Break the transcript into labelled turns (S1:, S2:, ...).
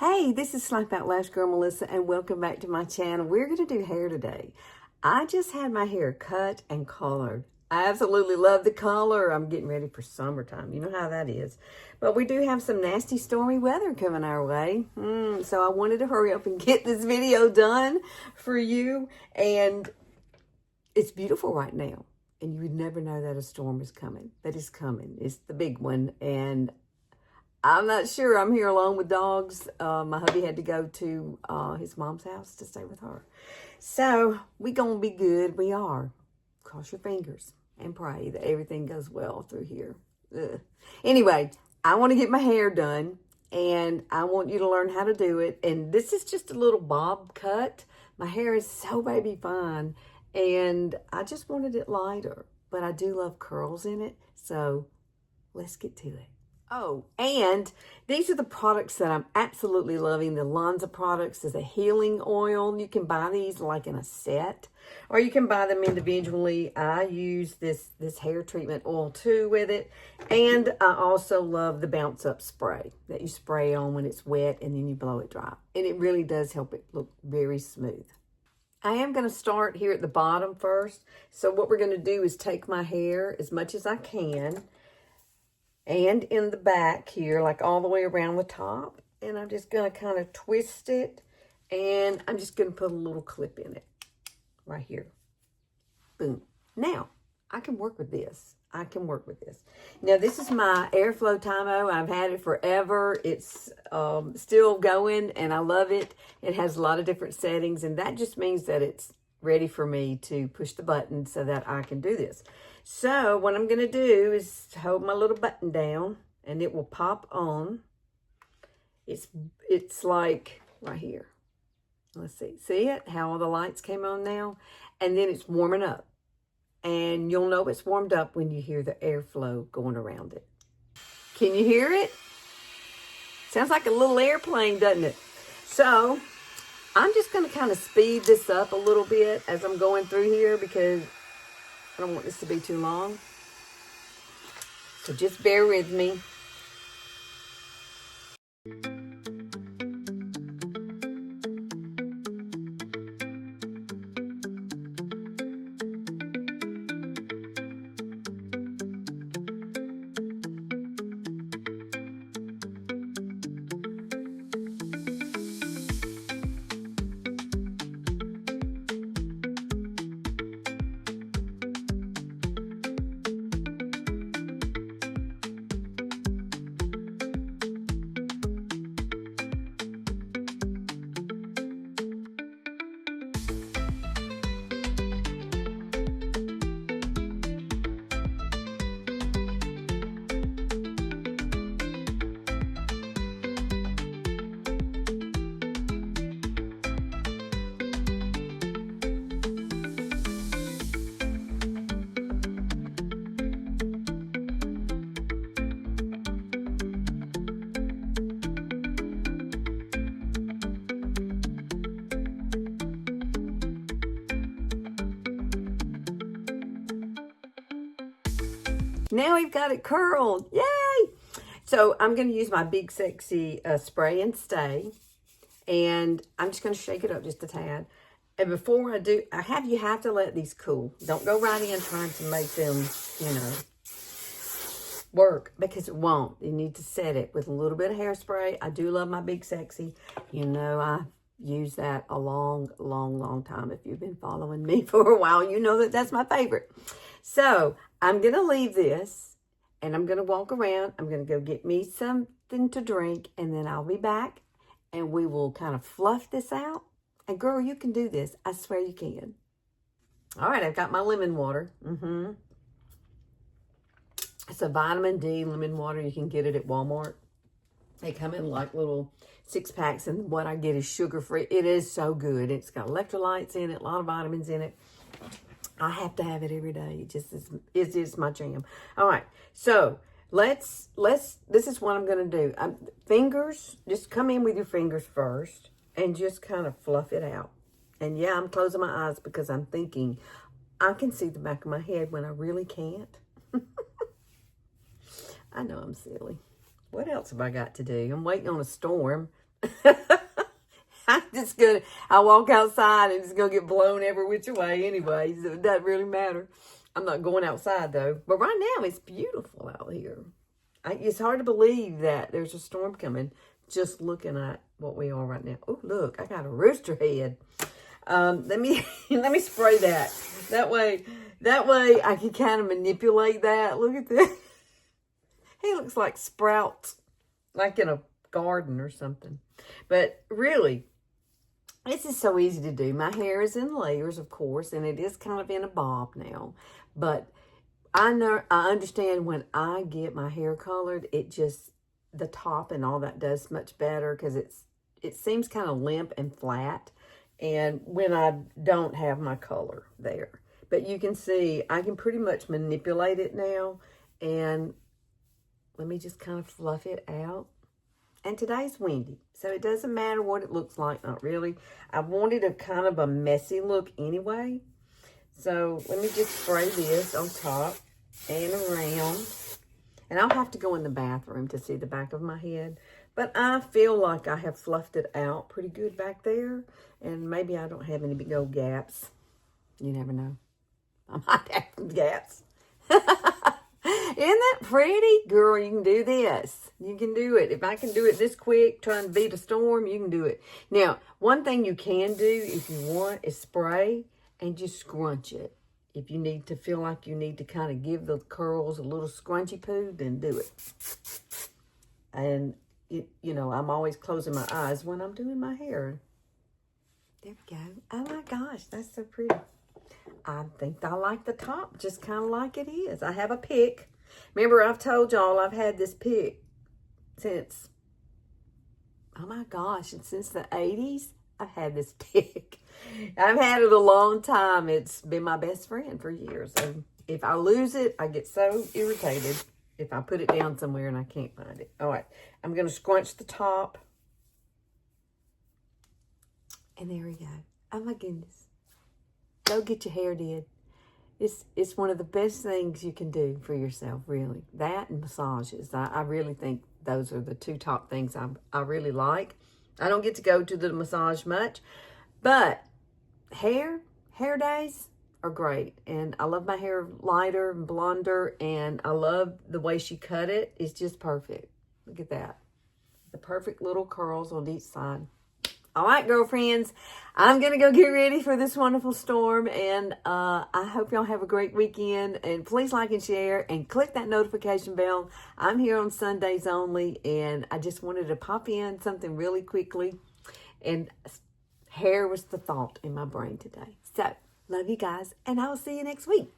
S1: Hey, this is Slap Out Lash Girl Melissa, and welcome back to my channel. We're going to do hair today. I just had my hair cut and colored. I absolutely love the color. I'm getting ready for summertime. You know how that is. But we do have some nasty, stormy weather coming our way. So I wanted to hurry up and get this video done for you. And it's beautiful right now. And you would never know that a storm is coming. That is coming. It's the big one. And I'm not sure. I'm here alone with dogs. My hubby had to go to his mom's house to stay with her. So we gonna be good. We are. Cross your fingers and pray that everything goes well through here. Ugh. Anyway, I want to get my hair done, and I want you to learn how to do it. And this is just a little bob cut. My hair is so baby fine, and I just wanted it lighter. But I do love curls in it, so let's get to it. Oh, and these are the products that I'm absolutely loving. The Lonza products is a healing oil. You can buy these like in a set, or you can buy them individually. I use this hair treatment oil too with it. And I also love the bounce up spray that you spray on when it's wet and then you blow it dry. And it really does help it look very smooth. I am going to start here at the bottom first. So what we're going to do is take my hair as much as I can, and in the back here, like all the way around the top. And I'm just going to kind of twist it. And I'm just going to put a little clip in it. Right here. Boom. Now, I can work with this. I can work with this. Now, this is my Airflow Time-O. I've had it forever. It's still going, and I love it. It has a lot of different settings, and that just means that it's ready for me to push the button so that I can do this. So what I'm going to do is hold my little button down, and it will pop on. It's like right here. Let's see. See it? How all the lights came on now? And then it's warming up. And you'll know it's warmed up when you hear the airflow going around it. Can you hear it? Sounds like a little airplane, doesn't it? So I'm just going to kind of speed this up a little bit as I'm going through here because I don't want this to be too long. So just bear with me. Now we've got it curled. Yay! So I'm going to use my Big Sexy Spray and Stay. And I'm just going to shake it up just a tad. And before I do, you have to let these cool. Don't go right in trying to make them, work, because it won't. You need to set it with a little bit of hairspray. I do love my Big Sexy. I've used that a long, long, long time. If you've been following me for a while, you know that that's my favorite. So I'm going to leave this, and I'm going to walk around. I'm going to go get me something to drink, and then I'll be back, and we will kind of fluff this out. And girl, you can do this. I swear you can. All right, I've got my lemon water. It's a vitamin D lemon water. You can get it at Walmart. They come in like little 6-packs, and what I get is sugar-free. It is so good. It's got electrolytes in it, a lot of vitamins in it. I have to have it every day. It is my jam. All right, so this is what I'm going to do. Fingers, just come in with your fingers first and just kind of fluff it out. And yeah, I'm closing my eyes because I'm thinking I can see the back of my head when I really can't. I know I'm silly. What else have I got to do? I'm waiting on a storm. I walk outside and it's gonna get blown every which way anyway, so it doesn't really matter. I'm not going outside though. But right now it's beautiful out here. It's hard to believe that there's a storm coming just looking at what we are right now. Oh, look, I got a rooster head. Let me let me spray that. That way I can kind of manipulate that. Look at that. He looks like sprouts, like in a garden or something. But really, this is so easy to do. My hair is in layers, of course, and it is kind of in a bob now. But I understand when I get my hair colored, the top and all that does much better because it seems kind of limp and flat. And when I don't have my color there. But you can see, I can pretty much manipulate it now. And let me just kind of fluff it out. And today's windy, so it doesn't matter what it looks like, not really. I wanted a kind of a messy look anyway. So let me just spray this on top and around. And I'll have to go in the bathroom to see the back of my head. But I feel like I have fluffed it out pretty good back there. And maybe I don't have any big old gaps. You never know. I might have some gaps. Isn't that pretty? Girl, you can do this. You can do it. If I can do it this quick, trying to beat a storm, you can do it. Now, one thing you can do if you want is spray and just scrunch it. If you need to feel like you need to kind of give the curls a little scrunchy poo, then do it. And, you know, I'm always closing my eyes when I'm doing my hair. There we go. Oh, my gosh, that's so pretty. I think I like the top just kind of like it is. I have a pick. Remember, I've told y'all I've had this pick since, oh my gosh, and since the 80s, I've had this pick. I've had it a long time. It's been my best friend for years. And if I lose it, I get so irritated if I put it down somewhere and I can't find it. All right, I'm going to scrunch the top. And there we go. Oh my goodness. Go get your hair did. It's one of the best things you can do for yourself, really. That and massages. I really think those are the two top things I really like. I don't get to go to the massage much, but hair days are great. And I love my hair lighter and blonder, and I love the way she cut it. It's just perfect. Look at that. The perfect little curls on each side. All right, girlfriends, I'm going to go get ready for this wonderful storm, and I hope y'all have a great weekend, and please like and share, and click that notification bell. I'm here on Sundays only, and I just wanted to pop in something really quickly, and hair was the thought in my brain today. So, love you guys, and I will see you next week.